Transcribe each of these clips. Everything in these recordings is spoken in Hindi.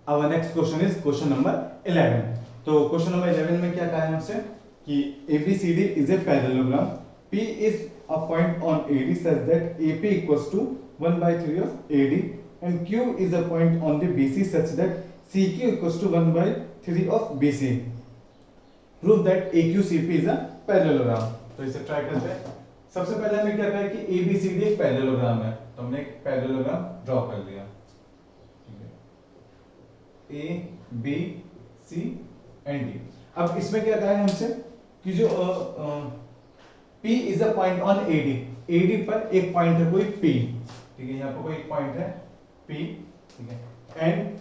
Our next question is question number 11. तो क्वेश्चन नंबर 11 में क्या कहा है हमसे कि ABCD is a parallelogram. P is a point on AD such that AP equals to 1 by 3 of AD and Q is a point on the BC such that CQ equals to 1 by 3 of BC. Prove that AQCP is a parallelogram. तो इसे ट्राई करते हैं। सबसे पहले हमें क्या कहा है कि ABCD एक पैरेललोग्राम है, तो हमने एक पैरेललोग्राम ड्रॉ कर लिया। A, B, C and D। अब इसमें क्या कहा है हमसे कि जो P is a point on AD, AD पर एक पॉइंट है कोई P, ठीक है, यहाँ पर कोई एक पॉइंट है P, ठीक है, and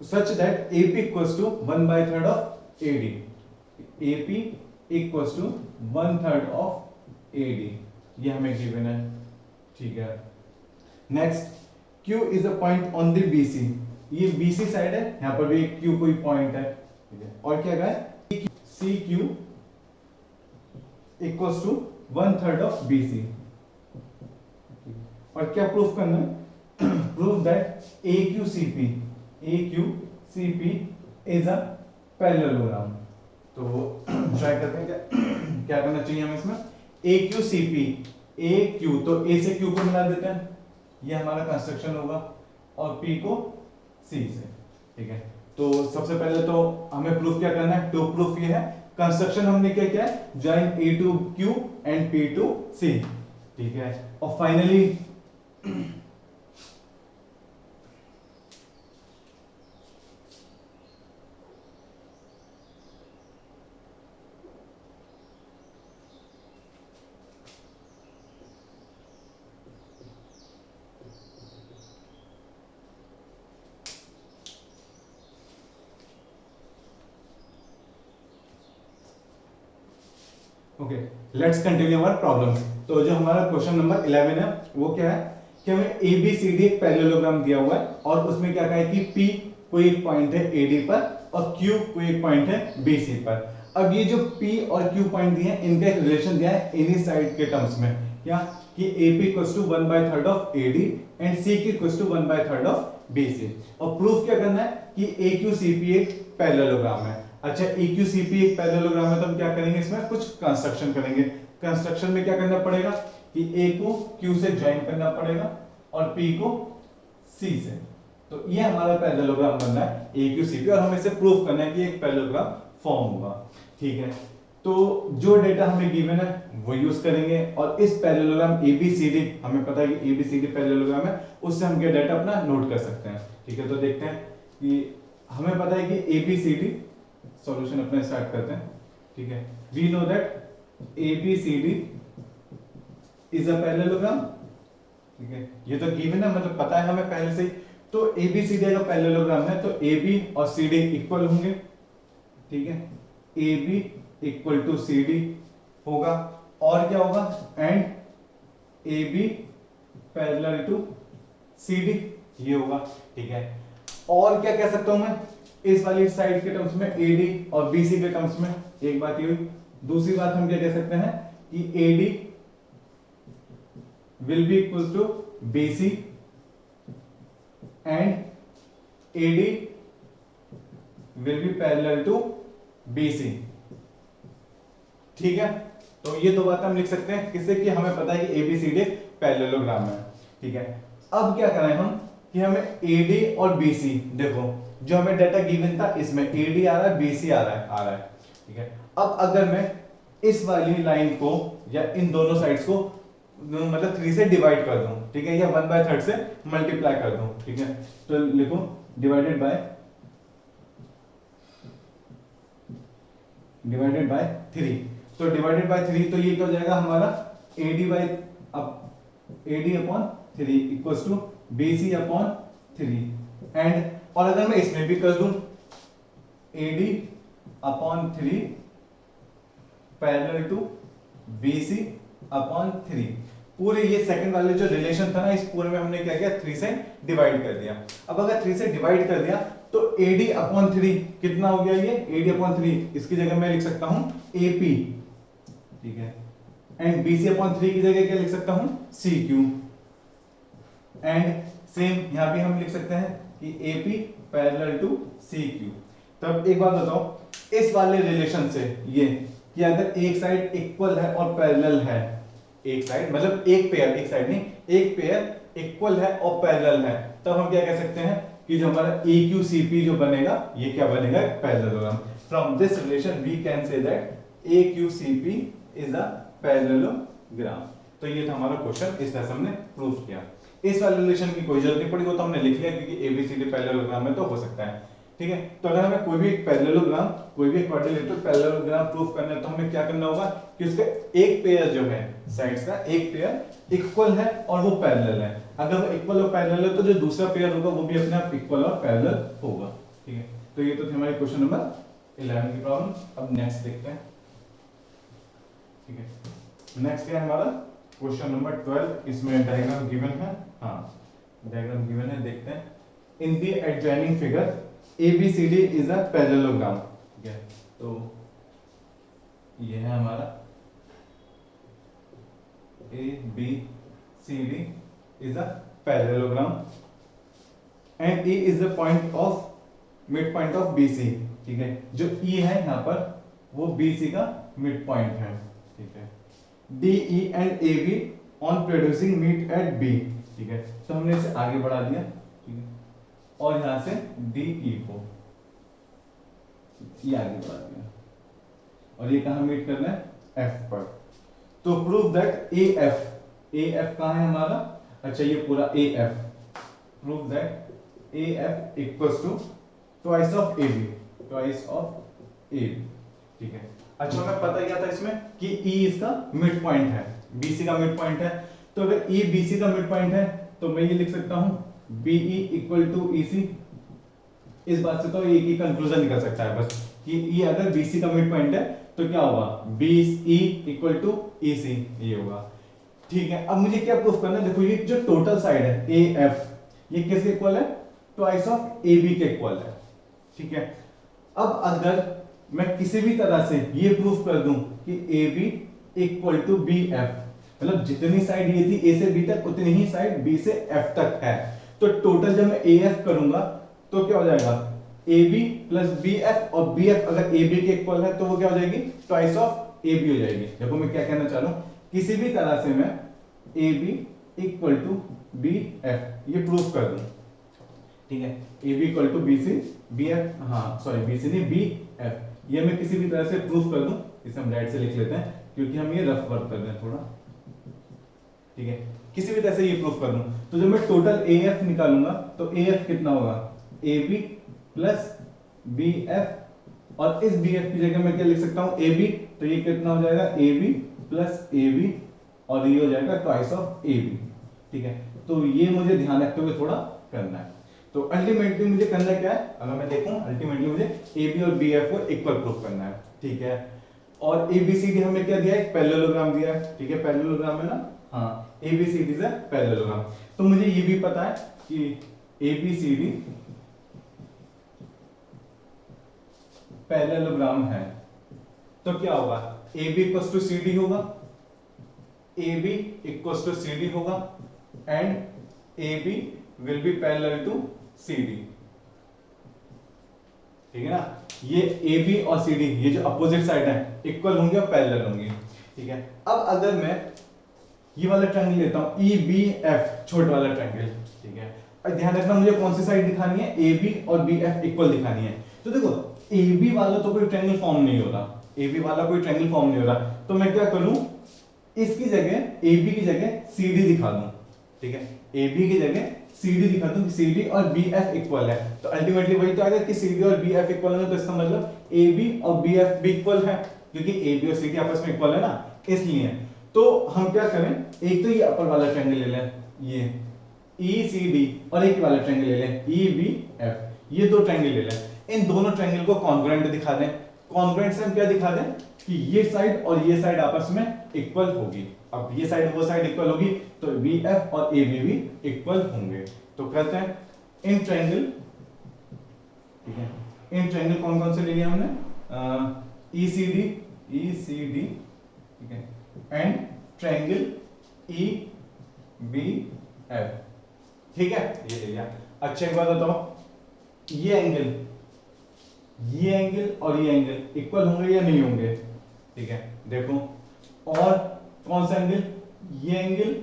such that AP equals to 1/3 of AD, AP equals to 1/3 of AD, ये हमें गिवन है, ठीक है। Next Q is a point on the BC, ये BC साइड है, यहाँ पर भी Q कोई पॉइंट है, ठीक है, और क्या कहा है CQ equals to 1/3 of BC, और क्या प्रूफ करना है proof that AQCP is a parallelogram. तो ट्राई करते हैं क्या करना चाहिए हमें इसमें। AQCP, AQ तो A से Q को मिला देते हैं, ये हमारा कंस्ट्रक्शन होगा, और P को C से, ठीक है। तो सबसे पहले तो हमें प्रूफ क्या करना है, तो प्रूफ ये है, कंस्ट्रक्शन हमने क्या किया है, join A to Q and P to C, ठीक है, और finally okay, let's continue our problem. तो जो हमारा क्वेश्चन नंबर 11 है वो क्या है कि हमें ABCD एक पैरेललोग्राम दिया हुआ है, और उसमें क्या कहा है कि P कोई एक पॉइंट है AD पर और Q कोई एक पॉइंट है BC पर। अब ये जो P और Q पॉइंट दिए हैं, इनका एक रिलेशन दिया है एनी साइड के टर्म्स में, क्या कि AP equals to 1/3 of AD and CQ equals to 1/3 of BC। और प्रूफ क्या करना है कि AQCP एक पैरेललोग्राम है। अच्छा, AQCP एक पैरेललोग्राम है, तो हम क्या करेंगे, इसमें कुछ कंस्ट्रक्शन करेंगे। कंस्ट्रक्शन में क्या करना पड़ेगा कि A को Q से ज्वाइन करना पड़ेगा और P को C से, तो ये हमारा पैरेललोग्राम बन रहा है AQCP, और हमें इसे प्रूव करना है कि एक पैरेललोग्राम फॉर्म होगा, ठीक है। तो जो डेटा हमें गिवन है वो यूज करेंगे, और इस पैरेललोग्राम ABCD, हमें पता है कि ABCD पैरेललोग्राम है, उससे हम क्या डेटा अपना नोट कर सकते हैं, ठीक है। तो देखते हैं कि हमें पता है कि ABCD, सॉल्यूशन अपना स्टार्ट करते हैं, ठीक है। We know that ABCD is a parallelogram, ठीक है, ये तो गिवन है, मतलब पता है हमें पहले से ही। तो ABCD अगर पैरेललोग्राम है तो AB और CD इक्वल होंगे, ठीक है, AB इक्वल टू CD होगा, और क्या होगा, and AB parallel to CD, ये होगा, ठीक है। और क्या कह सकता हूं मैं इस वाली साइड के टर्म्स में, AD और BC के टर्म्स में, एक बात ये हुई। दूसरी बात हम क्या कह सकते हैं कि AD will be equal to BC and AD will be parallel to BC, ठीक है। तो ये दो बातें हम लिख सकते हैं किससे, कि हमें पता है कि ABCD पैरेललोग्राम है, ठीक है। अब क्या करें हम कि हमें AD और BC, देखो जो हमें डाटा गिवन था इसमें AD आ रहा है, BC आ रहा है, ठीक है। अब अगर मैं इस वाली लाइन को या इन दोनों साइड्स को मतलब 3 से डिवाइड कर दूं, ठीक है, या 1/3 से मल्टीप्लाई कर दूं, ठीक है, तो लिखो डिवाइडेड बाय 3, तो डिवाइडेड बाय 3, तो ये क्या हो जाएगा हमारा AD upon 3 equals to BC upon 3, and और अगर मैं इसमें भी कर दूं AD upon 3 parallel to BC upon 3, पूरे ये सेकंड वाले जो रिलेशन था ना, इस पूरे में हमने क्या किया, 3 से डिवाइड कर दिया। अब अगर 3 से डिवाइड कर दिया तो AD अपॉन 3 कितना हो गया, ये AD अपॉन 3, इसकी जगह मैं लिख सकता हूं AP, ठीक है, एंड BC अपॉन 3 की जगह क्या लिख सकता हूं CQ, एंड सेम यहां भी हम लिख सकते हैं कि AP पैरेलल टू CQ। तब एक बात बताओ, इस वाले रिलेशन से ये कि अगर एक साइड इक्वल है और पैरेलल है, एक साइड मतलब एक पेयर, एक साइड नहीं, एक पेयर इक्वल है और पैरेलल है, तब हम क्या कह सकते हैं कि जो हमारा AQCP जो बनेगा ये क्या बनेगा, parallelogram. From this relation we can say that AQCP is a parallelogram. तो ये था हमारा क्वेश्चन, इस तरह से हमने प्रूव किया। इस वाले रिलेशन की कोई जरूरत नहीं पड़ी, वो तो हमने लिख लिया क्योंकि ABCD पैरेललोग्राम में तो हो सकता है, ठीक है। तो अगर हमें कोई भी एक पैरेललोग्राम, कोई भी क्वाड्रिलेटरल पैरेललोग्राम प्रूफ करना है तो हमें क्या करना होगा कि उसका एक पेयर जो है साइड्स का, एक पेयर इक्वल है और वो पैरेलल है। अगर वो इक्वल और पैरेलल है तो जो दूसरा पेयर होगा वो भी अपने आप इक्वल और पैरेलल होगा, ठीक है। तो ये तो थी हमारी क्वेश्चन नंबर 11 की प्रॉब्लम। अब नेक्स्ट देखते हैं, ठीक है। नेक्स्ट क्या है हमारा क्वेश्चन नंबर 12। इसमें डायग्राम गिवन है, हाँ डायग्राम गिवन है, देखते हैं। In the adjoining figure ABCD is a parallelogram, ठीक है। तो ये है हमारा ABCD is a parallelogram and E is the point of mid point of BC, ठीक है। जो E है यहाँ पर वो BC का मिड पॉइंट है, ठीक है। DE and AB on producing meet at B, ठीक है। तो हमने इसे आगे बढ़ा दिया, ठीक है, और यहां से DE को ये आगे बढ़ा दिया और ये कहां मीट करना है, F पर। तो प्रूव दैट AF कहां है हमारा, अच्छा ये पूरा AF, prove that AF equals to twice of AB, twice of AB, ठीक है। अच्छा हमें पता क्या था इसमें कि E इसका मिड पॉइंट है, BC का मिड पॉइंट है। तो अगर E BC का मिड पॉइंट है तो मैं ये लिख सकता हूं BE इक्वल टू EC। इस बात से तो एक ही कंक्लूजन निकल सकता है बस कि E अगर BC का मिड पॉइंट है तो क्या होगा, BE इक्वल टू EC, ये होगा, ठीक है। अब मुझे क्या प्रूफ करना है, देखो ये जो टोटल साइड है AF ये किसके इक्वल है, ट्वाइस ऑफ AB के इक्वल है, ठीक है। अब अगर मैं किसी भी तरह से ये प्रूफ कर दूं कि AB इक्वल टू BF, मतलब जितनी साइड ये थी A से B तक उतनी ही साइड B से F तक है, तो टोटल जब मैं AF करूंगा तो क्या हो जाएगा, AB प्लस BF, और BF अगर AB के इक्वल है तो वो क्या हो जाएगी, ट्वाइस ऑफ AB हो जाएगी। देखो मैं क्या कहना चाह रहा हूं, किसी भी तरह से मैं AB इक्वल टू BF ये प्रूफ कर दूं, ठीक है। AB equal to BC BF, हाँ सॉरी BC नहीं BF, ये मैं किसी भी तरह से प्रूफ कर दूं, इसे हम राइट से लिख लेते हैं क्योंकि हम ये रफ वर्क कर रहे हैं थोड़ा, ठीक है। किसी भी तरह से ये प्रूफ कर दूं तो जब मैं टोटल AF निकालूंगा तो AF कितना होगा, AB प्लस BF, और इस BF की जगह मैं क्या लिख सकता हूं AB, तो ये कितना हो जाएगा AB प्लस AB, और ये हो जाएगा ट्वाइस ऑफ AB, ठीक है। तो ये मुझे ध्यान रखते हुए थोड़ा करना है। तो अल्टीमेटली मुझे करना क्या है, अगर मैं देखूं अल्टीमेटली मुझे AB और BF को इक्वल प्रूफ करना है, ठीक है। और ABCD हमें क्या दिया है, एक पैरेललोग्राम दिया है, ठीक है। पैरेललोग्राम है ना, हाँ ABCD इज अ पैरेललोग्राम। तो मुझे ये भी पता है कि ABCD पैरेललोग्राम है, तो क्या होगा, AB इक्वल्स टू CD होगा, AB इक्वल्स टू CD होगा and AB will be parallel to CD, ठीक है ना। ये AB और CD ये जो अपोजिट साइड है इक्वल होंगे और पैरेलल होंगे, ठीक है। अब अगर मैं ये वाला ट्रायंगल लेता हूं EBF, छोटा वाला ट्रायंगल, ठीक है। और ध्यान रखना मुझे कौन सी साइड दिखानी है, AB और BF इक्वल दिखानी है। तो देखो AB वाला तो कोई ट्रायंगल फॉर्म नहीं हो रहा, AB वाला कोई ट्रायंगल फॉर्म नहीं हो रहा, तो मैं क्या करूं, इसकी जगह AB की जगह CD दिखा दूं, ठीक है। AB की जगह CD दिखा दूं, CD और BF इक्वल है, तो अल्टीमेटली वही तो आएगा कि CD और BF इक्वल है, तो इसका मतलब AB और BF भी इक्वल है, क्योंकि AB और CD आपस में इक्वल है ना, इसलिए। तो हम क्या करें, एक तो ये अपर वाला ट्रायंगल ले लें, ये ECD, और एक वाला ट्रायंगल ले लें EBF, ये दो ट्रायंगल ले लें, इन दोनों ट्रायंगल को कॉन्ग्रुएंट दिखा दें। कॉन्ग्रुएंट से हम क्या दिखा दें कि ये साइड और ये साइड आपस में इक्वल होगी। अब ये साइड वो साइड इक्वल होगी तो BF और AB भी इक्वल होंगे। तो कहते हैं इन ट्रायंगल, ठीक है, इन ट्रायंगल कौन कौन से ले लिया हमने, ECD, ठीक है, एंड ट्रायंगल EBF, ठीक है, ये ले लिया। अच्छा एक बात बताओ, ये एंगल और ये एंगल इक्वल होंगे या नहीं होंगे? ठीक है, देखो, और कौन सा एंगल? ये एंगल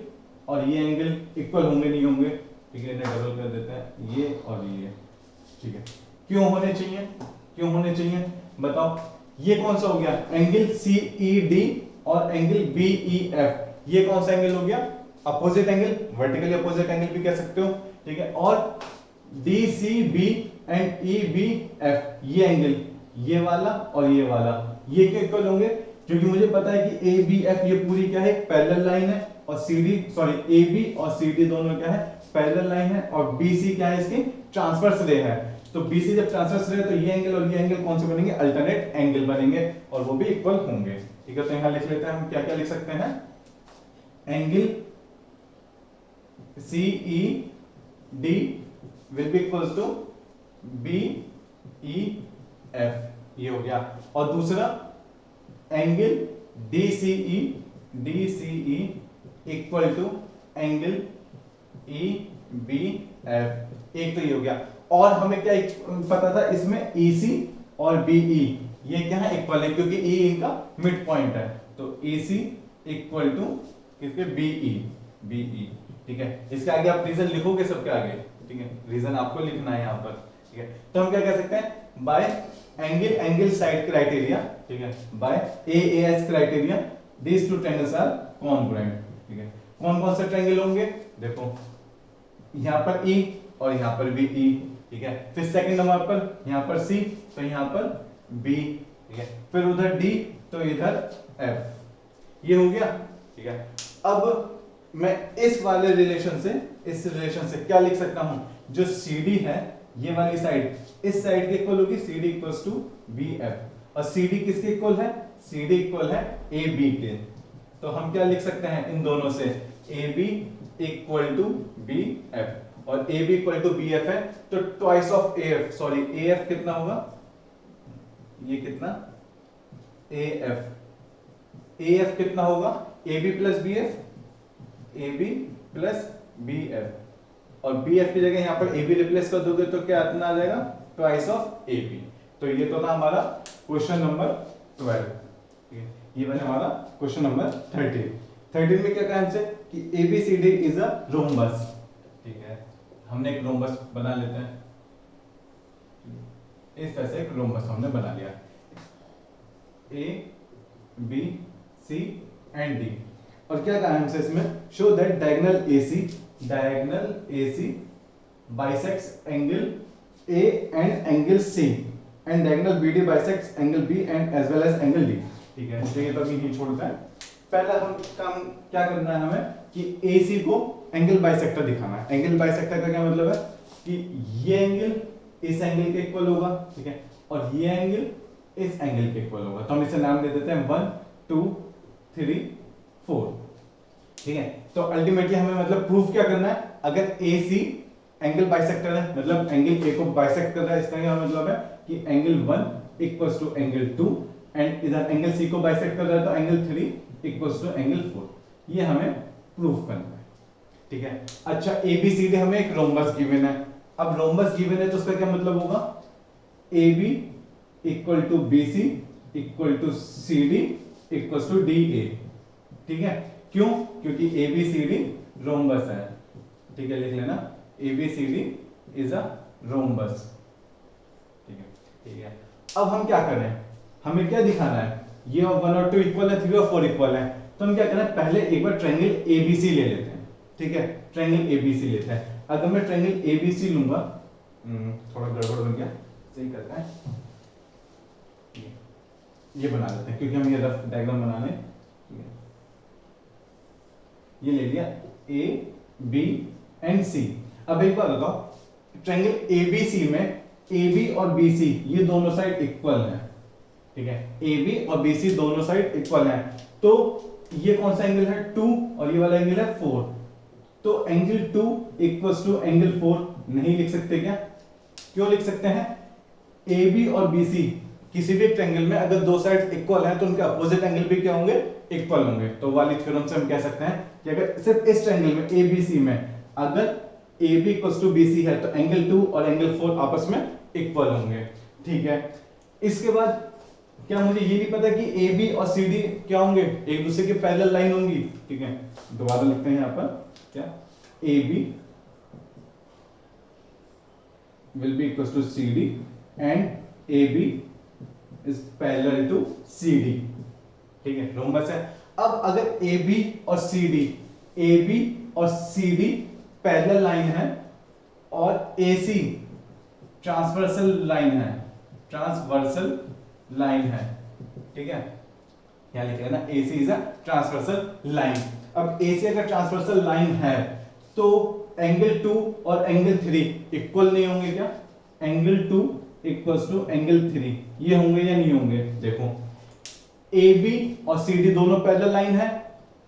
और ये एंगल इक्वल होंगे नहीं होंगे? ठीक है, इन्हें डबल कर देते हैं, ये और ये। ठीक है, क्यों होने चाहिए? क्यों होने चाहिए बताओ? ये कौन सा हो गया? एंगल सी ई डी और एंगल बी ई एफ, ये कौन सा एंगल हो गया? Opposite angle, vertically opposite angle भी कह सकते हो। ठीक है, और D C B and E B F, ये एंगल, ये वाला और ये वाला, ये क्या इक्वल होंगे? क्योंकि मुझे पता है कि ए बी एफ ये पूरी क्या है? पैरेलल लाइन है, और C D sorry A B और सी डी दोनों क्या है? पैरेलल लाइन है, और बी सी क्या है? इसकी ट्रांसवर्स रे है। तो बी सी जब ट्रांसवर्स रे, तो ये एंगल और ये एंगल कौन से बनेंगे? अल्टरनेट एंगल बनेंगे, और वो भी इक्वल होंगे। ठीक है, तो यहां लिख लेते हैं हम, क्या क्या लिख सकते हैं? Angle C E D will be equals to B E F, ये हो गया। और दूसरा angle D C E equal to angle E B F, एक तो ये हो गया। और हमें क्या पता था इसमें ई सी और बी ई, ये क्या है? इक्वल है, क्योंकि ई इनका मिड पॉइंट है। तो ई सी इक्वल टू किसके? B E. ठीक है, इसके आगे आप रीजन लिखोगे सबके आगे। ठीक है, रीजन आपको लिखना है यहाँ पर। ठीक है, तो हम क्या कह सकते हैं? बाय एंगल साइड क्राइटेरिया, ठीक है, by AS criteria these two triangles are congruent. ठीक है, कौन कौन से ट्रायंगल होंगे? देखो, यहाँ पर ई और यहाँ पर भी ई। ठीक है, फिर सेकंड नंबर पर यहाँ पर सी, तो यहाँ पर बी। ठीक है, फिर उधर डी, तो इधर एफ, ये हो गया। ठीक है, अब मैं इस रिलेशन से क्या लिख सकता हूं? जो CD है, ये वाली साइड, इस साइड के इक्वल होगी CD इक्वल्स टू BF, और CD किसके इक्वल है? CD इक्वल है AB के। तो हम क्या लिख सकते हैं इन दोनों से? AB इक्वल टू BF, और AB इक्वल टू BF है, तो twice of AF, sorry AF कितना होगा? ये कितना? AF कितना होगा? AB plus BF, AB plus BF, और BF की जगह यहां पर AB रिप्लेस कर दोगे तो क्या इतना आ जाएगा? Twice of AB। तो ये तो था हमारा क्वेश्चन नंबर 12। ठीक है, ये बने हमारा क्वेश्चन नंबर 13। 13 में क्या कहा हमसे? कि ABCD इज अ रोम्बस। ठीक है, हमने एक रोम्बस बना लेते हैं, इस तरह से एक रोम्बस हमने बना लिया, A B C and D। और क्या कहा हमसे इसमें? Show that diagonal AC bisects angle A and angle C, and diagonal BD bisects angle B and as well as angle D। ठीक है, मुझे ये तो अभी नहीं छोड़ता है। पहला हम काम क्या करना है हमें? कि AC को एंगल बाइसेक्टर दिखाना है। एंगल बाइसेक्टर का क्या मतलब है? कि ये एंगल इस एंगल के इक्वल होगा, ठीक है, और ये एंगल इस एंगल के इक्वल होगा। तो हम इसे नाम दे देते हैं 1 2 3 4। ठीक है, तो अल्टीमेटली हमें मतलब प्रूफ क्या करना है? अगर AC एंगल बाइसेक्टर है, मतलब एंगल A को बाइसेक्ट कर रहा है, इसका क्या मतलब है? कि angle 1 equals to angle 2, and इधर एंगल C को बाइसेक्ट कर रहा है, तो एंगल 3 इक्वल्स टू एंगल 4। ये हमें प्रूफ करना है। ठीक है, अच्छा ABCD हमें एक रोम्बस गिवन है। अब रोम्बस गिवन है तो उसका क्या मतलब होगा? AB equal to BC equal to CD equals to DA। ठीक है, क्यों? क्योंकि ABCD रोम्बस है। ठीक है, लिख लेना, ABCD इज अ रोम्बस। ठीक है, ठीक है, अब हम क्या करें? हमें क्या दिखाना है? ये 1 और 2 इक्वल है, 3 और 4 इक्वल है, तो हम क्या करें? पहले एक बार ट्रायंगल ABC ले लेते हैं। ठीक है, ट्रायंगल ABC लेते हैं। अगर मैं ट्रायंगल ABC लूंगा, थोड़ा गड़बड़ हो गया, सही करता है, ये बना लेते हैं क्योंकि हम ये रफ डायग्राम बनाने। ये ले लिया A B एंड C। अब एक बात बताओ, ट्रायंगल ABC में AB और BC ये दोनों साइड इक्वल हैं। ठीक है, AB और BC दोनों साइड इक्वल हैं, तो ये कौन सा एंगल है? 2, और ये वाला एंगल है 4। तो एंगल 2 इक्वल्स टू एंगल 4 नहीं लिख सकते क्या? क्यों लिख सकते हैं? AB और BC किसी भी ट्रायंगल में अगर दो साइड इक्वल हैं तो उनके अपोजिट एंगल भी क्या होंगे? इक्वल होंगे। तो वाली थ्योरम से हम कह सकते हैं कि अगर सिर्फ इस ट्रायंगल में ABC में अगर A B equal to B C है तो एंगल 2 और एंगल 4 आपस में इक्वल होंगे, ठीक है। इसके बाद क्या मुझे ये नहीं पता कि ए बी और सी डी क्या होंगे, एक दूसरे के पैरेलल लाइन होंगी, ठीक है। दोबारा लिखते हैं यहां पर क्या, A B will be equals to CD and AB is parallel to CD, ठीक है, रोम्बस है। अब अगर AB और AB और CD पैरेलल लाइन है और AC ट्रांसवर्सल लाइन है, ठीक है, यहां लिख लेना AC is a transversal line. अब AC अगर ट्रांसवर्सल लाइन है तो एंगल 2 और एंगल 3 इक्वल नहीं होंगे क्या, एंगल 2 इक्वल्स टू एंगल 3 ये होंगे या नहीं होंगे, देखो AB और CD दोनों पैरेलल लाइन है,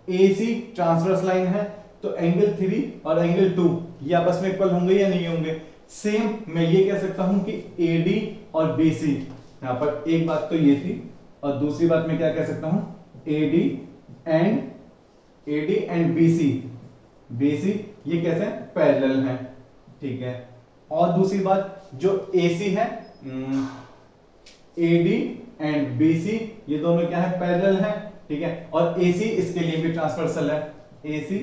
AC ट्रांसवर्स लाइन है, तो एंगल 3 और एंगल 2 ये आपस में इक्वल होंगे या नहीं होंगे। सेम मैं ये कह सकता हूं कि AD और BC, यहां पर एक बात तो ये थी और दूसरी बात मैं क्या कह सकता हूं, AD एंड BC ये कैसे पैरेलल हैं, ठीक है। और दूसरी बात जो AC है, AD एंड BC ये दोनों क्या है, पैरेलल हैं, ठीक है। और AC इसके लिए भी ट्रांसवर्सल है, AC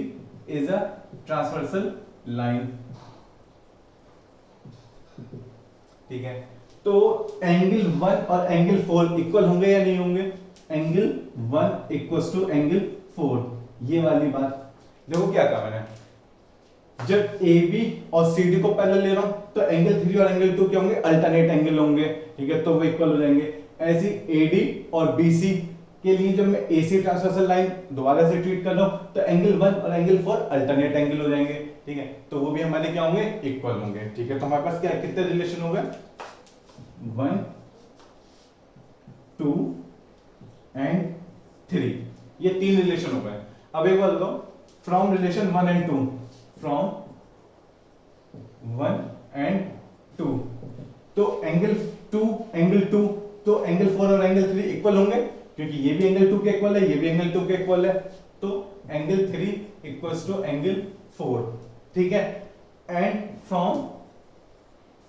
is a transversal line, ठीक है। तो एंगल 1 और एंगल 4 इक्वल होंगे या नहीं होंगे, एंगल 1 इक्वल्स टू एंगल 4, ये वाली बात। देखो क्या कहा मैंने, जब AB और CD को पैरेलल ले रहा हूं तो एंगल 3 और एंगल 2 क्या होंगे, अल्टरनेट एंगल होंगे, ठीक है, तो वो इक्वल हो जाएंगे। ऐसे AD और BC के लिए जब मैं AC ट्रांसवर्सल लाइन दोबारा से ट्रीट कर रहा हूं तो एंगल 1 और एंगल 4 अल्टरनेट एंगल हो जाएंगे, ठीक है, तो वो भी हमारे क्या होंगे, इक्वल होंगे, ठीक है। तो हमारे पास क्या कितने रिलेशन हो गए, 1 2 एंड 3, ये 3 रिलेशन हो गए। अब एक बात बताओ, from relation 1 and 2, from 1 and 2 तो एंगल 2 तो एंगल 4 और एंगल 3 इक्वल होंगे, क्योंकि ये भी एंगल 2 के इक्वल है, ये भी एंगल 2 के इक्वल है, तो एंगल 3 इक्वल्स टू एंगल 4, ठीक है। And from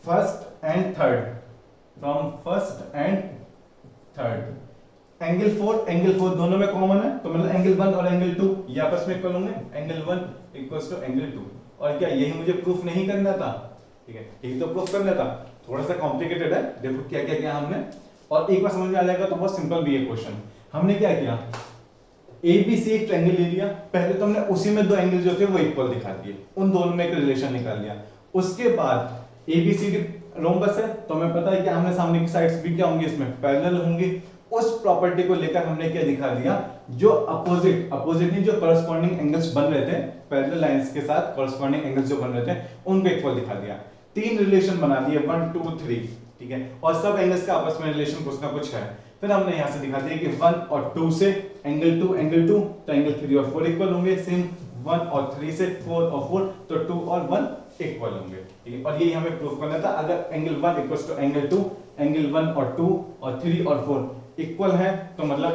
first and third angle 4 दोनों में कॉमन है, तो मतलब एंगल 1 और एंगल 2 ये आपस में इक्वल होंगे, एंगल 1 इक्वल्स टू एंगल 2। और क्या यही मुझे प्रूफ नहीं करना था, ठीक है, यही तो प्रूफ करना था, थोड़ा सा कॉम्प्लिकेटेड है, देखो क्या क्या किया हमने, और एक बार समझ में आ जाएगा तो बहुत सिंपल भी है क्वेश्चन। हमने क्या किया, ABC एक ट्रायंगल ले लिया, पहले तो हमने उसी में दो एंगल जो थे वो इक्वल दिखा दिए, उन दोनों में एक रिलेशन निकाल लिया। उसके बाद ABCD रोम्बस है, तो हमें पता है कि आमने सामने की साइड्स भी क्या होंगी, इसमें पैरेलल होंगी। उस प्रॉपर्टी को लेकर हमने क्या दिखा दिया, जो अपोजिट नहीं, जो करस्पॉन्डिंग एंगल्स बन रहे थे पैरेलल लाइंस के साथ, करस्पॉन्डिंग एंगल्स जो बन रहे थे उनको इक्वल दिखा दिया। 3 रिलेशन बना दिए, 1 2 3, ठीक है, और सब एंगल्स का आपस में रिलेशन कुछ ना कुछ है। फिर हमने यहां से दिखा दिया कि 1 और 2 से एंगल 2 तो एंगल 3 और 4 इक्वल होंगे, सेम 1 और 3 से 4 और 4 तो 2 और 1 इक्वल होंगे, ठीक है। और यही हमें प्रूफ करना था, अगर angle 1 equals to angle 2, angle 1 और 2 और 3 और 4 इक्वल है, तो मतलब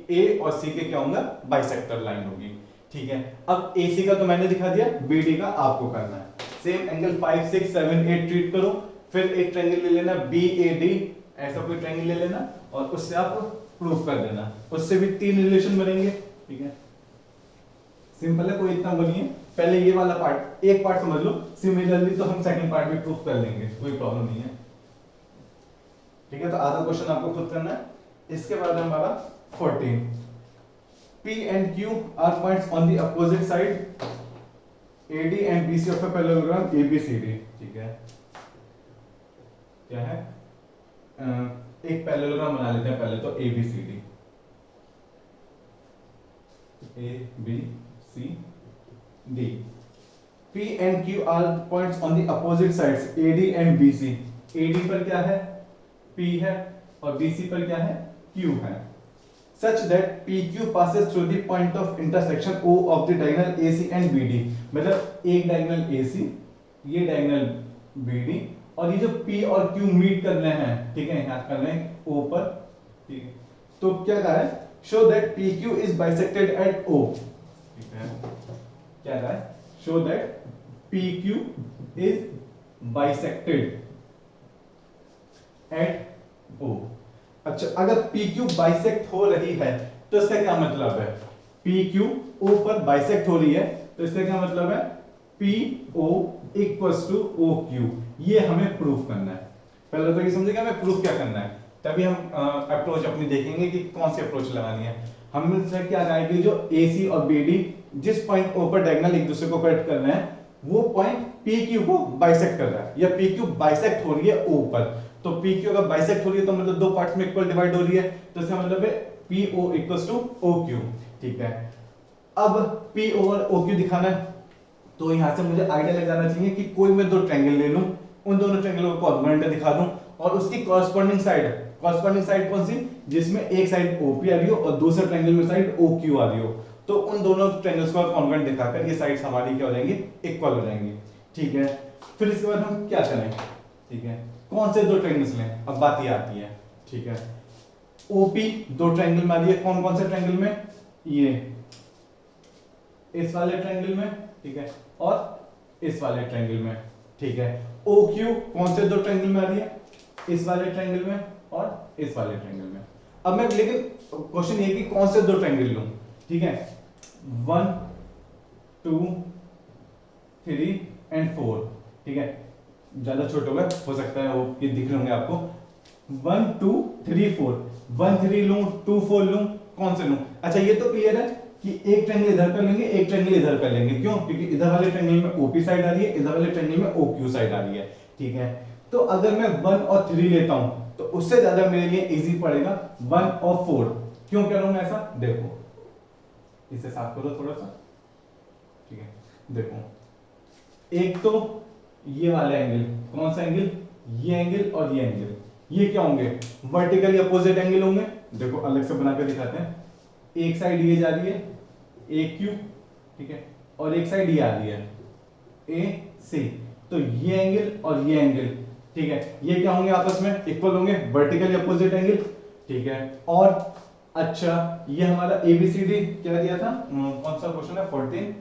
A और C के क्या होगा, बाइसेक्टर लाइन होगी, ठीक है। अब AC का तो मैंने दिखा दिया, BD का आपको करना है। सेम एंगल 5 6 7 8 ट्रीट करो, फिर एक ट्रायंगल ले लेना BAD, ऐसा कोई ट्रायंगल ले लेना और उससे आप प्रूफ कर देना, उससे भी 3 रिलेशन बनेंगे, ठीक है, सिंपल है, कोई इतना वो नहीं है। पहले ये वाला पार्ट, एक पार्ट समझ लो, सिमिलरली तो हम सेकंड पार्ट भी प्रूफ कर लेंगे, कोई प्रॉब्लम नहीं है, ठीक है। तो आधा क्वेश्चन आपको खुद करना है। इसके बाद हमारा 14, P and Q are points on the opposite side AD and BC of a parallelogram ABCD, ठीक है। क्या है, एक पैरेललोग्राम बना लेते हैं पहले तो ABCD, ABCD, P and Q are points on the opposite sides AD and BC। AD पर क्या है, P है, और BC पर क्या है, Q है। Such that PQ passes through the point of intersection O of the diagonal AC and BD, मतलब एक डायगोनल AC, ये डायगोनल BD, और ये जो P और Q मीट कर रहे हैं, ठीक है, यहाँ कर रहे हैं O पर, ठीक है, तो क्या कहा है, show that PQ is bisected at O, ठीक है, क्या कहा है, show that P Q is bisected at O. अच्छा, अगर पी क्यू बाइसेक्ट हो रही है तो इसका क्या मतलब है? पी क्यू ओ पर बाइसेक्ट हो रही है तो इसका क्या मतलब है? P O equals to O Q. ये हमें प्रूफ करना है। पहले तो ये समझेगा हमें प्रूफ क्या करना है, तभी हम अप्रोच अपनी देखेंगे कि कौन सी अप्रोच लगानी है। हमसे क्या रहा है कि जो ए सी और बी डी जिस पॉइंट ओ पर डायगोनल एक दूसरे को कट कर रहे हैं वो पॉइंट पी क्यू को बाइसेक्ट कर रहा है, या पी क्यू बाइसेक्ट हो रही है ओ पर। तो पी क्यू अगर बाइसेक्ट हो रही है तो मतलब दो पार्ट्स में इक्वल डिवाइड हो रही है, तो इसका मतलब है P O equals to O Q. ठीक है, अब पी ओ और ओ क्यू दिखाना है तो यहां से मुझे आइडिया लग जाना चाहिए कि कोई मैं दो ट्रायंगल ले लूं, उन दोनों ट्रायंगलों को कॉन्ग्रुएंट दिखा दूं और उसकी कॉरस्पॉन्डिंग साइड कौन सी, जिसमें एक साइड ओपी आ रही हो और दूसरे ट्रायंगल में साइड ओ क्यू आ रही हो, तो उन दोनों ट्रायंगल्स को कॉन्ग्रुएंट दिखाकर ये साइड्स हमारी क्या हो जाएंगी? इक्वल हो जाएंगी। ठीक है, फिर इसके बाद हम क्या करें? ठीक है, कौन से दो ट्रायंगल्स लें? अब बात ये आती है। ठीक है, ओपी दो ट्रायंगल में आ रही है, कौन कौन से ट्रायंगल में? ये इस वाले ट्रायंगल में, ठीक है, और इस वाले ट्रायंगल में। ठीक है, ओ क्यू कौन से दो ट्रायंगल में आ रही है? इस वाले ट्रायंगल में और इस वाले ट्रायंगल में। अब मैं लेकिन क्वेश्चन ये कि कौन से दो ट्रायंगल लूं? ठीक है, 1 2 3 एंड 4। ठीक है, ज्यादा छोटे हो सकता है वो ये दिख रहे होंगे आपको। 1 2 3 4, 1 3 लूं, 2 4 लूं, कौन से लूं? अच्छा, ये तो क्लियर है कि एक ट्रायंगल इधर कर लेंगे, एक ट्रायंगल इधर कर लेंगे। क्यों? क्योंकि इधर वाले ट्रायंगल में ओपी साइड आ रही है, इधर वाले ट्रायंगल में ओक्यू साइड आ रही है। ठीक है, तो अगर मैं 1 और 3 लेता हूं तो उससे ज्यादा मेरे लिए इजी पड़ेगा 1 और 4। क्यों कह रहा हूं मैं ऐसा? देखो, इसे साफ करो थोड़ा सा। ठीक है, देखो, एक तो ये वाला एंगल, कौन सा एंगल? ये एंगल और ये एंगल, ये क्या होंगे? वर्टिकली अपोजिट एंगल होंगे। देखो अलग से बनाकर दिखाते हैं। एक साइड ये जा रही है ए क्यू, ठीक है, और एक साइड ये आ रही है ए सी। तो ये एंगल और ये एंगल, ठीक है, ये क्या होंगे? आपस में इक्वल होंगे, वर्टिकली अपोजिट एंगल। ठीक है, और अच्छा, ये हमारा एबीसीडी क्या दिया था? कौन सा क्वेश्चन है? 14,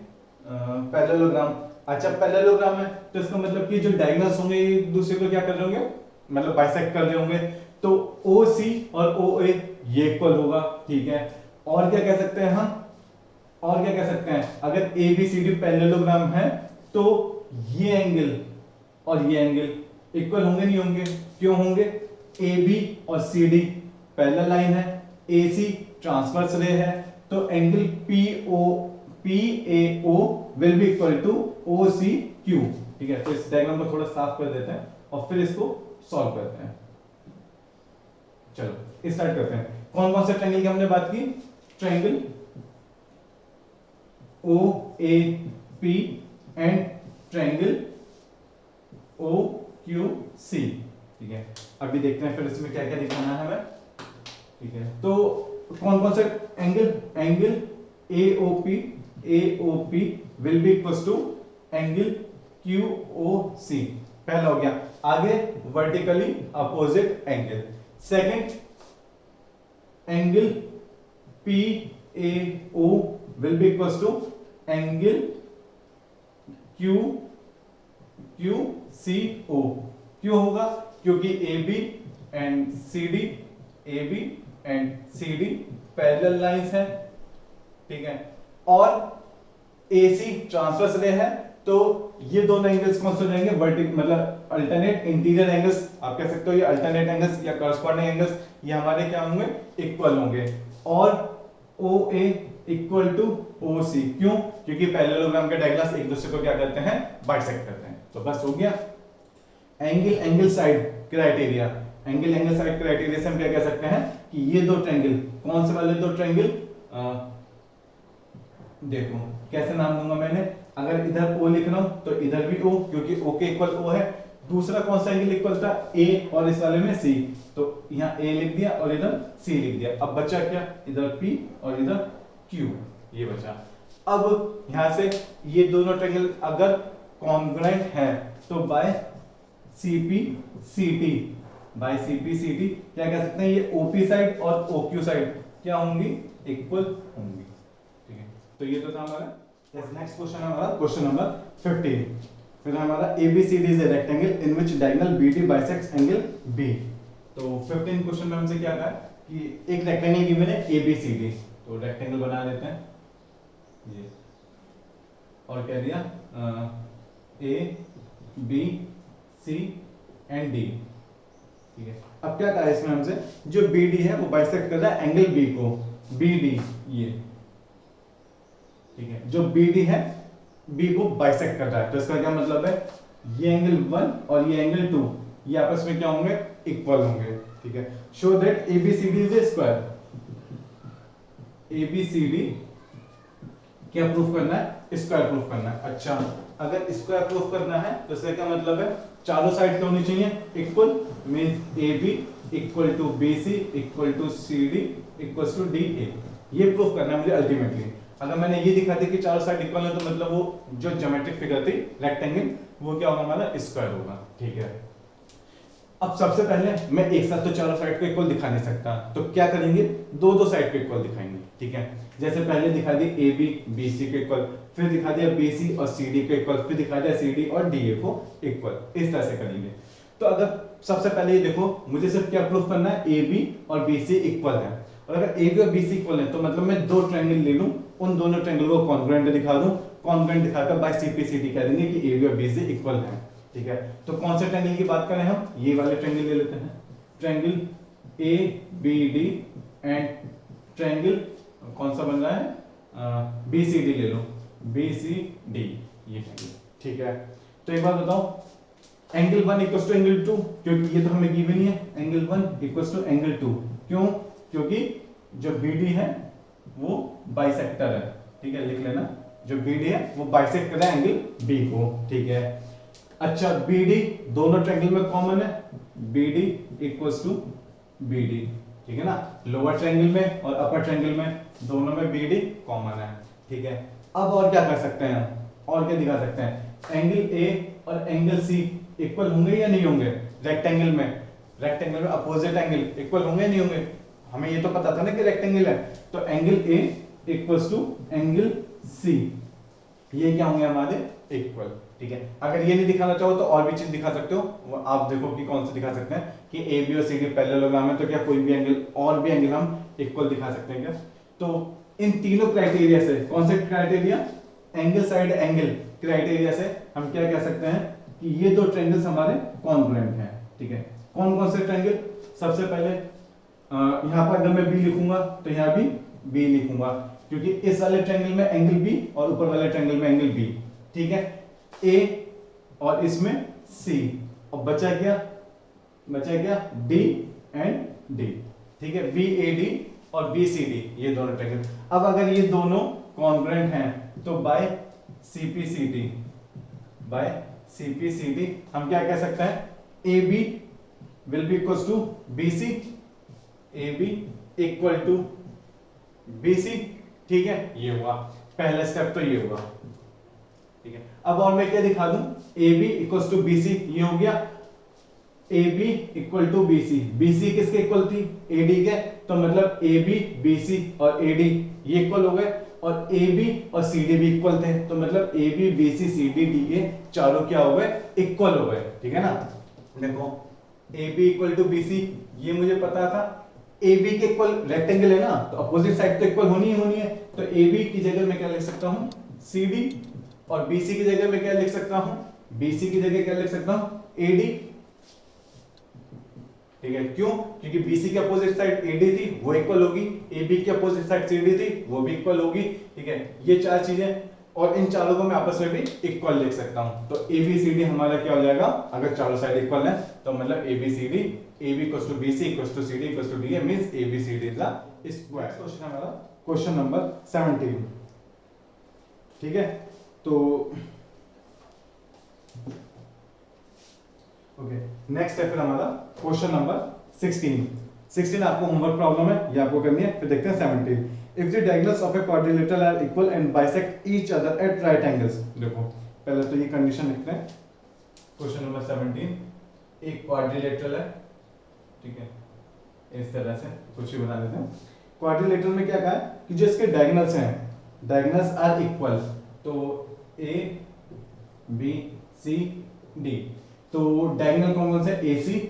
पैरेललोग्राम। अच्छा, पैरेललोग्राम है तो इसका मतलब कि जो डायगोनल्स होंगे एक दूसरे को क्या कर रहे होंगे? मतलब बाइसेक्ट कर रहे होंगे। तो ओ सी और ओ ए ये इक्वल होगा। ठीक है, और क्या कह सकते हैं हम? और क्या कह सकते हैं? अगर A B C D parallelogram है तो ये एंगल और ये एंगल इक्वल होंगे नहीं होंगे? क्यों होंगे? ए बी और सी डी पैरेलल लाइन है, ए सी ट्रांसवर्स रे है, तो angle P A O will be equal to O C Q. ठीक है, तो इस डायग्राम को थोड़ा साफ कर देते हैं और फिर इसको सॉल्व करते हैं। चलो स्टार्ट करते हैं। कौन कौन से ट्रायंगल की हमने बात की? Triangle O A P and triangle O Q C. ठीक है, अभी देखते हैं फिर इसमें क्या क्या दिखाना है हमें। ठीक है, तो कौन कौन से angle? Angle A O P will be equal to angle Q O C. पहला हो गया। आगे vertically opposite angle. Second, angle P A O will be equal to angle Q C O. क्यों होगा? क्योंकि A B and C D, A B and C D parallel lines है। ठीक है, और ए सी ट्रांसवर्स रे है, तो ये दोनों एंगल्स कौन से हो जाएंगे? वर्टिकल, मतलब अल्टरनेट इंटीरियर एंगल्स आप कह सकते हो। ये अल्टरनेट एंगल्स या करस्पॉन्डिंग एंगल्स ये हमारे क्या होंगे? इक्वल होंगे। और ओ ए इक्वल टू ओ सी। क्यों? क्योंकि पैरेललोग्राम के डायगोनल्स एक दूसरे को क्या करते हैं? बाइसेक्ट करते हैं। तो बस हो गया। Angle side criteria. Angle side criteria से हम क्या कह सकते हैं कि ये दो ट्रायंगल, कौन से वाले दो ट्रायंगल? देखो कैसे नाम दूंगा मैंने। अगर इधर O लिख रहा हूं तो इधर भी O, क्योंकि O के इक्वल O है। दूसरा कौन सा एंगल इक्वल था? A और इस वाले में C, तो यहाँ A लिख दिया और इधर C लिख दिया। अब बचा क्या? इधर P और इधर Q, ये बचा। अब यहां से ये दोनों ट्रायंगल अगर कॉन्ग्रुएंट है तो by CP CT, by CP CT क्या कह सकते हैं? ये OP साइड और OQ साइड क्या होंगी? इक्वल होंगी। ठीक है, तो ये तो था हमारा। नेक्स्ट क्वेश्चन है हमारा क्वेश्चन नंबर 15। फिर हमारा ABCD is a rectangle in which diagonal BD bisects angle B। तो 15 क्वेश्चन में हमसे क्या कहा कि एक रेक्टेंगल गिवन है ABCD, तो रेक्टेंगल बना देते हैं ये, और कह दिया A B C and D। ठीक है, अब क्या कहा इसमें हमसे, जो BD है वो बाइसेक्ट कर रहा है एंगल B को, BD ये, ठीक है, जो BD है B को बाइसेक्ट कर रहा है, तो इसका क्या मतलब है, ये एंगल 1 और ये एंगल 2 ये आपस में क्या होंगे, इक्वल होंगे। ठीक है, show that ABCD is a square. ABCD क्या प्रूफ करना है, स्क्वायर प्रूफ करना है। अच्छा, अगर स्क्वायर प्रूफ करना है तो इसका क्या मतलब है, चारों साइड क्या होनी चाहिए, equal, means AB equal to BC equal to CD equal to DA। ये प्रूफ करना है मुझे अल्टीमेटली। अगर मैंने ये दिखा दिया कि चारों साइड इक्वल है, तो मतलब वो जो ज्योमेट्रिक फिगर थी रेक्टेंगल, वो क्या होगा, हमारा स्क्वायर होगा। ठीक है, अब सबसे पहले मैं एक साथ तो चारों साइड को इक्वल दिखा नहीं सकता, तो क्या करेंगे, दो दो साइड को इक्वल दिखाएंगे। ठीक है, जैसे पहले दिखा दिया AB BC को इक्वल, फिर दिखा दिया BC और CD को इक्वल, फिर दिखा दिया CD और DA को इक्वल, इस तरह से करेंगे। तो अगर सबसे पहले ये देखो, मुझे सिर्फ क्या प्रूफ करना है, AB और BC इक्वल है, और अगर AB और BC इक्वल है तो मतलब मैं दो ट्रायंगल ले लूं, उन दोनों ट्रायंगल को कॉन्ग्रुएंट दिखा दूं, कॉन्ग्रुएंट दिखाकर बाय CPCD कह देंगे कि AB और BC इक्वल हैं। ठीक है, तो कौन से ट्रायंगल की बात करें हम, ये वाले ट्रायंगल ले लेते हैं, ट्रायंगल ABD एंड ट्रायंगल कौन सा बन रहा है, BCD ले लो, BCD ये ट्रायंगल। ठीक है, तो एक बात बताओ, एंगल 1 इक्वल्स टू एंगल 2, क्योंकि ये तो हमें गिवन ही है, एंगल 1 इक्वल्स टू एंगल 2, क्यों, क्योंकि जो BD है वो बाइसेक्टर है। ठीक है, लिख लेना, जो BD है वो बाइसेक्ट कर रहा है एंगल B को। ठीक है, अच्छा, BD दोनों ट्रायंगल में कॉमन है, BD इक्वल्स टू BD। ठीक है ना, लोअर ट्रायंगल में और अपर ट्रायंगल में दोनों में BD कॉमन है। ठीक है, अब और क्या कर सकते हैं हम, और क्या दिखा सकते हैं, एंगल A और एंगल C इक्वल होंगे या नहीं होंगे, रेक्टेंगल में अपोजिट एंगल इक्वल होंगे या नहीं होंगे, हमें ये तो पता था ना कि रेक्टेंगल है, तो angle A equals to angle C, ये क्या होंगे हमारे, इक्वल। ठीक है, अगर ये नहीं दिखाना चाहो तो और भी चीज दिखा सकते हो, आप देखो कि कौन सा दिखा सकते हैं कि AB और CD पैरेललोग्राम है, तो क्या कोई भी एंगल, और भी एंगल हम इक्वल दिखा सकते हैं क्या। तो इन तीनों क्राइटेरिया से, कौन से criteria, angle side angle criteria से हम क्या कह सकते हैं कि ये दो ट्रायंगल्स हमारे कॉन्ग्रुएंट हैं। ठीक है, कौन कौन से ट्रायंगल, सबसे पहले यहां पर अगर मैं B लिखूंगा तो यहां भी B लिखूंगा, क्योंकि इस वाले ट्रायंगल में एंगल B और ऊपर वाले ट्रायंगल में एंगल B। ठीक है, A और इसमें C, और बचा क्या D एंड D। ठीक है, BAD और BCD ये दोनों ट्रायंगल। अब अगर ये दोनों कॉन्ग्रुएंट हैं तो बाय CPCD हम क्या कह सकते हैं, AB will be equals to BC, AB equal to BC। ठीक है, ये हुआ पहला स्टेप, तो ये हुआ। ठीक है, अब और मैं क्या दिखा दूं, AB इक्वल्स टू BC, ये हो गया AB equal to BC। BC किसके इक्वल थी, AD के, तो मतलब AB BC और AD ये इक्वल हो गए, और AB और CD भी इक्वल थे, तो मतलब AB BC CD DA चारों क्या हो गए, इक्वल हो गए। ठीक है ना, देखो AB इक्वल टू BC ये मुझे पता था, AB के इक्वल रेक्टेंगल है ना, तो अपोजिट साइड तो इक्वल होनी ही होनी है, तो AB की जगह मैं क्या लिख सकता हूं, CD, और BC की जगह मैं क्या लिख सकता हूं, BC की जगह क्या लिख सकता हूं, AD। ठीक है, क्यों, क्योंकि BC की अपोजिट साइड AD थी, वो इक्वल होगी, AB की अपोजिट साइड CD थी, वो भी इक्वल होगी। ठीक है, ये चार चीजें, और इन चारों को मैं आपस में भी इक्वल लिख सकता हूं, तो ABCD हमारा क्या हो जाएगा, अगर चारों साइड इक्वल है तो मतलब ABCD, AB equals to BC equals to CD equals to DA means ABCD is the square. Question हमारा क्वेश्चन नंबर 17। ठीक है, तो ओके, नेक्स्ट है फिर हमारा क्वेश्चन नंबर 16 आपको होमवर्क प्रॉब्लम है, ये आपको करनी है, फिर देखते हैं 17। If the diagonals of a quadrilateral are equal and bisect each other at right angles, देखो पहले तो ये कंडीशन लिखते हैं, क्वेश्चन नंबर 17, एक क्वाड्रिलेटरल है, ठीक है, इस तरह से कुछ भी बना लेते हैं। क्वाड्रिलेटरल में क्या कहा है कि जो इसके डायगोनल्स हैं, डायगोनल्स आर इक्वल, तो A B सी डी। तो डायगोनल कौन से ए सी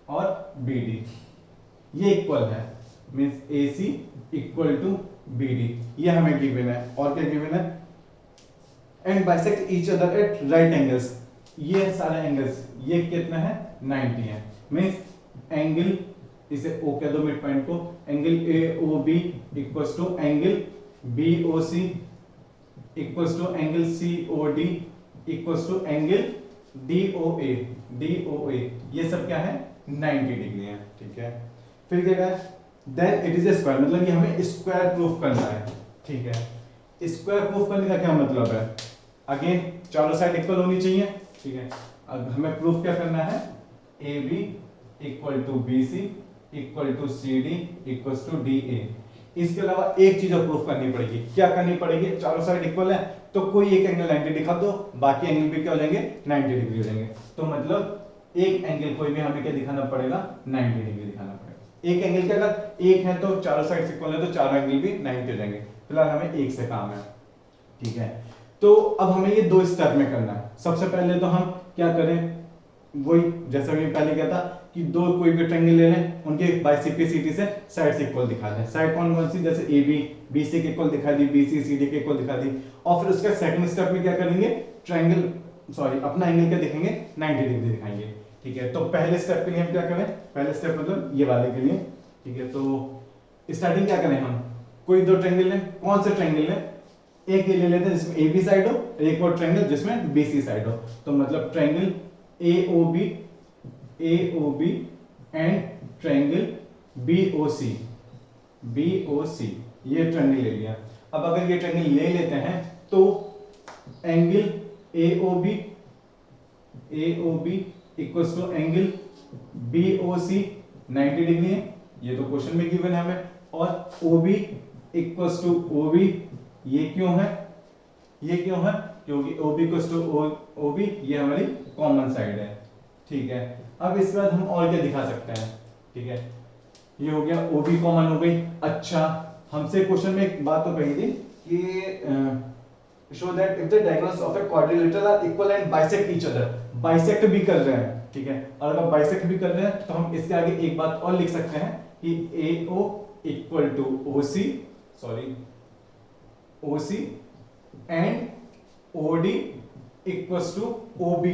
और बी डी, ये इक्वल है, means A C equal to B D, ये हमें गिवन है। और क्या गिवन है, and bisect each other at right angles, ये सारे एंगल्स, ये कितना है 90 है, मींस एंगल, इसे ओ कह दो मिड पॉइंट को, angle A O B equals to angle B O C equals to angle C O D equals to angle D O A, ये सब क्या है 90 डिग्री है, ठीक है। फिर क्या है, then it is a square, मतलब ये हमें स्क्वायर प्रूफ करना है, ठीक है। स्क्वायर प्रूफ करने का क्या मतलब है, अगेन चारों साइड इक्वल होनी चाहिए, ठीक है। अब हमें प्रूफ क्या करना है, A B equal to B C equal to C D equal to D A. इसके अलावा एक चीज और प्रूफ करनी पड़ेगी, क्या करनी पड़ेगी, चारों साइड इक्वल है तो कोई एक एंगल 90 दिखा दो, बाकी एंगल भी क्या हो जाएंगे 90 डिग्री हो जाएंगे। तो मतलब एक एंगल कोई भी हमें क्या दिखाना पड़ेगा 90 डिग्री दिखाना पड़ेगा। एक एंगल के अगर एक है तो चारों साइड इक्वल है तो चारों एंगल भी 90 हो जाएंगे। फिलहाल हमें एक से काम है, ठीक है। तो अब हमें ये दो स्टेप में करना है। सबसे पहले तो हम क्या करें, वही जैसा मैं पहले किया था कि दो कोई भी ट्रायंगल ले लें, उनके बाइसेक्टिविटी से साइड इक्वल दिखा दें। साइड कौन कौन सी, जैसे ए बी बी सी के इक्वल दिखा दी, बी सी सी डी के इक्वल दिखा दी। और फिर उसका सेकंड स्टेप में क्या करेंगे, ट्रायंगल सॉरी अपना एंगल क्या दिखेंगे 90 डिग्री दिखाएंगे, ठीक है। तो पहले स्टेप के लिए हम क्या करें, पहले स्टेप मतलब ये वाले के लिए, ठीक है। तो स्टार्टिंग क्या करें, हम कोई दो ट्रायंगल लें, कौन से ट्रायंगल लें, एक ये ले लेते हैं जिसमें ए बी साइड हो, एक और ट्रायंगल जिसमें बी सी साइड हो। तो मतलब triangle A O B and triangle B O C, ये ट्रायंगल ले लिया। अब अगर ये ट्रायंगल ले लेते हैं तो angle A O B equals to angle B O C 90 degree है, ये तो क्वेश्चन में गिवन है हमें। और O B equals to O B, ये क्यों है, क्योंकि O B equals to O B ये हमारी कॉमन साइड है, ठीक है। अब इसके बाद हम और क्या दिखा सकते हैं, ठीक है। ये हो गया ओ बी कॉमन हो गई। अच्छा, हमसे क्वेश्चन में एक बात तो कही थी कि show that if the diagonals of a quadrilateral are equal and bisect each other, bisect भी कर रहे हैं, ठीक है। और अगर बाइसेक्ट भी कर रहे हैं तो हम इसके आगे एक बात और लिख सकते हैं कि A O equal to O C, sorry O C and O D equals to O B,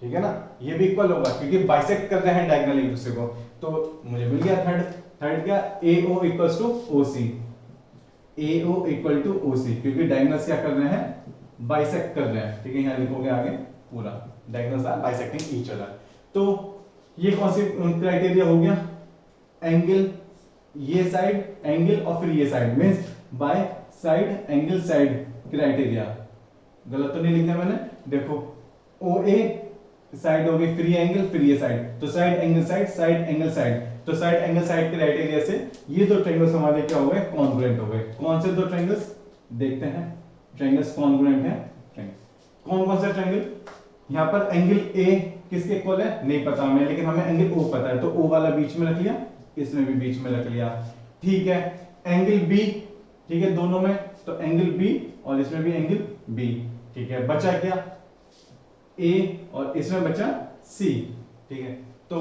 ठीक है ना। ये भी इक्वल होगा क्योंकि बाइसेक्ट कर रहे हैं डायगोनल एक दूसरे को। तो मुझे मिल गया थर्ड क्या, ए ओ इक्वल्स टू ओ सी, क्योंकि डायगोनल्स क्या कर रहे हैं, बाइसेक्ट कर रहे हैं, ठीक है। यहाँ लिखोगे आगे पूरा, diagonals are bisecting each other. तो ये कौन सी क्राइटेरिया हो गया, एंगल ये साइड एंगल और फिर ये side, means by side angle side criteria. गलत तो नहीं लिखा मैंने, देखो ओ ए साइड हो गई, फिर ये एंगल, फिर ये साइड, तो side angle side, side angle side. तो साइड एंगल साइड क्राइटेरिया से ये दो ट्रायंगल्स हमारे क्या हो गए, कॉन्ग्रुएंट हो गए। कौन से दो ट्रायंगल्स देखते हैं, ट्रायंगल्स कॉन्ग्रुएंट है। कौन कौन से ट्रायंगल, यहाँ पर एंगल ए किसके इक्वल है नहीं पता हमें, लेकिन हमें एंगल ओ पता है, तो ओ वाला बीच में रख लिया, इसमें भी बीच में रख लिया, ठीक है। एंगल बी, ठीक है, दोनों में, तो एंगल बी और इसमें भी एंगल बी, ठीक है। बचा क्या, ए और इसमें बचा सी, ठीक है। तो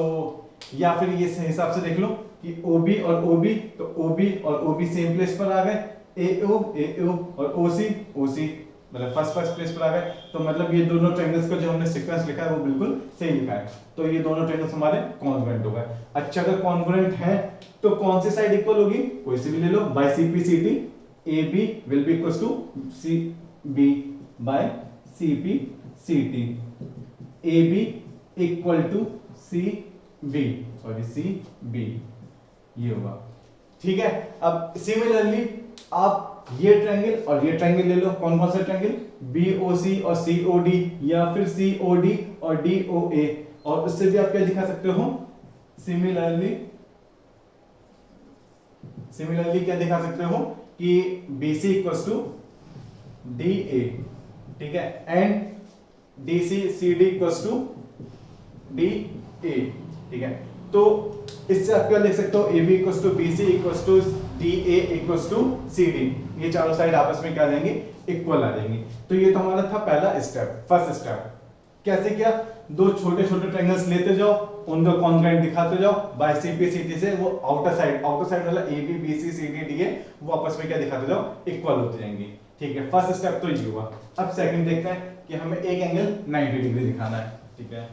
या फिर ये हिसाब से देख लो कि OB और OB, तो OB और OB सेम प्लेस पर आ गए, AO और OC मतलब फर्स्ट प्लेस पर आ गए। तो मतलब ये दोनों ट्रायंगल्स का जो हमने सीक्वेंस लिखा है वो बिल्कुल सही लिखा है। तो ये दोनों ट्रायंगल्स हमारे कॉन्ग्रुएंट हो गए। अच्छा, अगर कॉन्ग्रुएंट है तो कौन सी साइड इक्वल होगी, कोई सी भी ले लो, by CPCT AB will be equals to CB by CPCT, AB equal to CB, ये होगा, ठीक है। अब सिमिलरली आप ये ट्रायंगल और ये ट्रायंगल ले लो, कौन कौन सा ट्रायंगल, BOC और COD, या फिर COD और DOA, और उससे भी आप क्या दिखा सकते हो, सिमिलरली क्या दिखा सकते हो कि BC इक्वल्स टू DA, ठीक है, and DC/CD equals to DA, ठीक है। तो इससे आप क्या लिख सकते हो, AB equals to BC equals to DA equals to CD, ये चारों साइड आपस में क्या आ जाएंगे इक्वल आ जाएंगी। तो ये तो हमारा था पहला स्टेप, फर्स्ट स्टेप। कैसे किया, दो छोटे छोटे ट्रायंगल्स लेते जाओ, उनका कॉन्ग्रुएंट दिखाते जाओ, बाय सीपी से वो आउटर साइड वाला A B B C C D D A वो आपस में क्या दिखाते जाओ, इक्वल होते जाएंगे। ठीक है, फर्स्ट स्टेप तो ये हुआ। अब सेकंड देखते हैं कि हमें एक एंगल 90 डिग्री दिखाना है। ठीक है,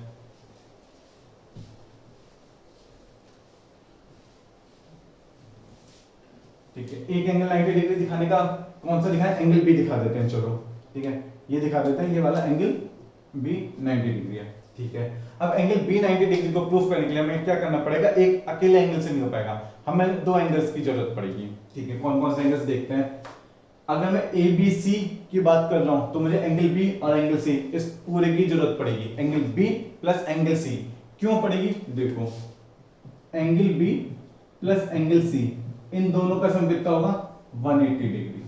ठीक है, एक एंगल 90 डिग्री दिखाने का कौन सा दिखाएं, एंगल बी दिखा देते हैं। चलो ठीक है, ये दिखा देते हैं, ये वाला एंगल बी 90 डिग्री है। ठीक है, अब एंगल बी 90 डिग्री को प्रूफ करने के लिए हमें क्या करना पड़ेगा, एक अकेले एंगल से नहीं हो पाएगा, हमें दो एंगल्स की जरूरत पड़ेगी। ठीक है, कौन कौन से एंगल्स देखते हैं। अगर मैं ए बी सी की बात कर रहा हूं तो मुझे एंगल बी और एंगल सी इस पूरे की जरूरत पड़ेगी, angle B plus angle C. क्यों पड़ेगी, देखो angle B plus angle C, इन दोनों का सम कितना होगा 180 डिग्री।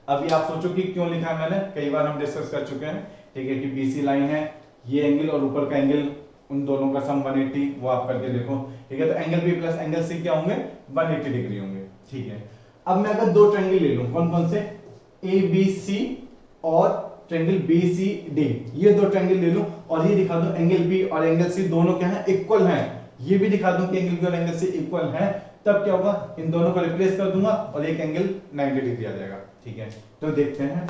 अभी आप सोचो कि क्यों लिखा है मैंने, कई बार हम डिस्कस कर चुके हैं। ठीक है, कि बीसी लाइन है, ये एंगल और ऊपर का एंगल, उन दोनों का सम 180, वो आप करके देखो। ठीक है, तो angle B plus angle C क्या होंगे, 180 डिग्री होंगे। ठीक है, अब मैं अगर दो ट्रायंगल ले लूं, कौन कौन से, ए बी सी और ट्रायंगल बी सी डी, ये दो ट्रायंगल ले लूं और ये दिखा दूं एंगल बी और एंगल सी दोनों क्या है, इक्वल हैं, ये भी दिखा दूं कि एंगल बी और एंगल सी इक्वल हैं, तब क्या होगा, इन दोनों को रिप्लेस कर दूंगा और एक एंगल 90 डिग्री आ जाएगा। ठीक है, तो देखते हैं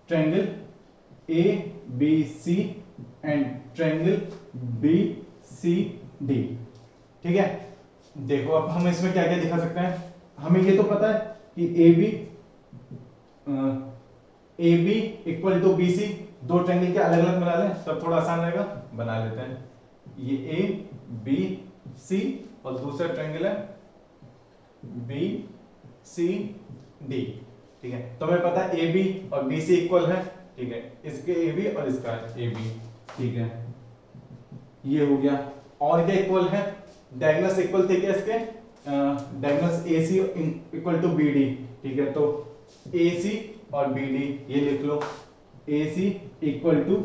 triangle A B C and triangle B C D. ठीक है, देखो अब हम इसमें क्या क्या दिखा सकते हैं। हमें ये तो पता है कि A B equal to B C, दो ट्रायंगल के अलग अलग बना लें तब थोड़ा आसान रहेगा, बना लेते हैं। ये ए बी सी और दूसरा ट्रायंगल है बी सी डी। ठीक है, तो हमें पता है ए बी और बी सी इक्वल है। ठीक है, इसके ए बी और इसका ए बी। ठीक है, ये हो गया। और क्या इक्वल है, डायगोनल्स इक्वल थे क्या इसके, diagonals A C equal to B D. ठीक है, तो ए सी और बी डी ये लिख लो, ए C equal to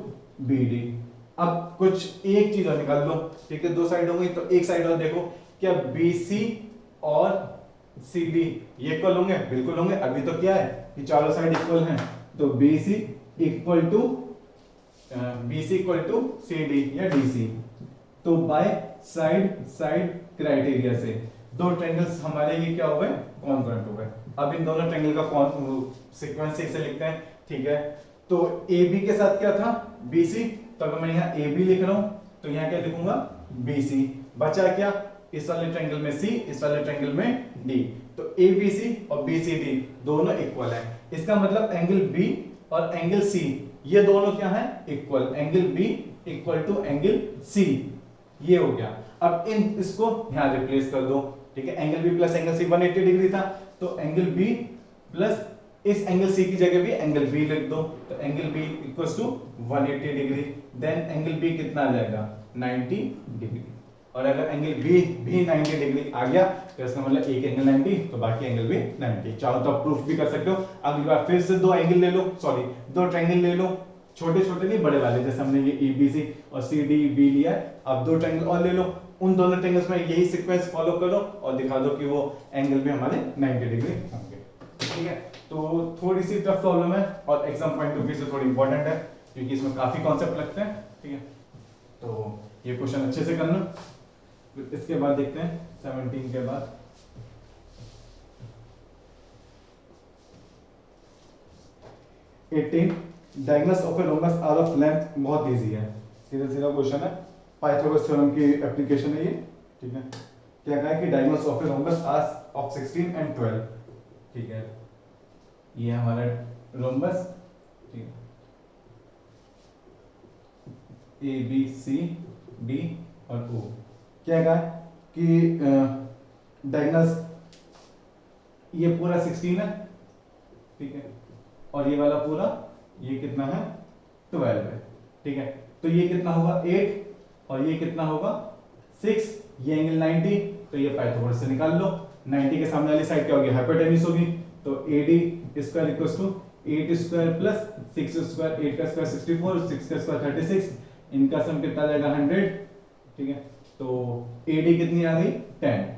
B D. अब कुछ एक चीज और निकाल लो। ठीक है, दो साइड होंगी तो एक साइड और देखो, क्या बी सी और सी डी ये इक्वल होंगे, बिल्कुल होंगे। अभी तो क्या है कि चारों साइड इक्वल हैं, तो B C equal to C D या डी सी। तो बाय साइड क्राइटेरिया से दो ट्रायंगल्स हमारे ये क्या हो गए, कॉन्ग्रुएंट हो गए। अब इन दोनों ट्रायंगल का सीक्वेंस से लिखते हैं। ठीक है, तो ए बी के साथ क्या था, बी सी, तो अगर मैं यहाँ ए बी लिख रहा हूं तो यहाँ क्या लिखूंगा, बी सी। बचा क्या, इस वाले ट्रायंगल में सी, इस वाले ट्रायंगल में डी, तो ए बी सी और बी सी डी दोनों इक्वल है। इसका मतलब एंगल बी और एंगल सी ये दोनों क्या है, equal, angle B equal to angle C, ये हो गया। अब इन इसको यहां रिप्लेस कर दो। ठीक है, angle B plus angle C 180 degree था, तो एंगल बी प्लस इस एंगल सी की जगह भी एंगल बी लिख दो, तो angle B equals to 180 degree. Then angle B कितना आ जाएगा, 90 डिग्री। और अगर एंगल बी भी 90 डिग्री आ गया तो इसका मतलब एक एंगल 90 तो बाकी एंगल भी 90। चाहो तो आप प्रूफ भी कर सकते हो। अगली बार फिर से दो एंगल ले लो, सॉरी दो ट्रायंगल ले लो, छोटे छोटे नहीं बड़े वाले, जैसे हमने ये EBC और CDB लिया है। अब दो ट्रायंगल और ले लो, उन दोनों ट्रायंगल्स में यही सीक्वेंस फॉलो करो और दिखा दो कि वो एंगल भी हमारे 90 डिग्री होंगे। ठीक है, तो थोड़ी सी टफ प्रॉब्लम है और एग्जाम पॉइंट ऑफ व्यू से थोड़ी इंपॉर्टेंट है क्योंकि इसमें काफी कॉन्सेप्ट लगते हैं। ठीक है, तो ये क्वेश्चन अच्छे से करना। इसके बाद देखते हैं 17 के बाद 18 diagonals of a rhombus are of length. बहुत इजी है, सीधा सीधा क्वेश्चन है, पाइथागोरस थ्योरम की एप्लीकेशन है ये। ठीक है, क्या कहा है कि diagonals of a rhombus are of 16 and 12। ठीक है, ये हमारा रोम्बस, ठीक है, ए बी सी डी और ओ। क्या कहा है कि डायगोनल्स ये पूरा 16 है, ठीक है, और ये वाला पूरा ये कितना है 12 है। ठीक है, तो ये कितना होगा 8 और ये कितना होगा 6। ये एंगल 90, तो ये पाइथागोरस से निकाल लो। 90 के सामने वाली साइड क्या होगी, हाइपोटेन्यूज होगी, तो AD square equals to 8 square plus 6 square, 8 का स्क्वायर 64, 6 का स्क्वायर 36, इनका सम कितना आ जाएगा 100। ठीक है, तो AD कितनी आ गई 10।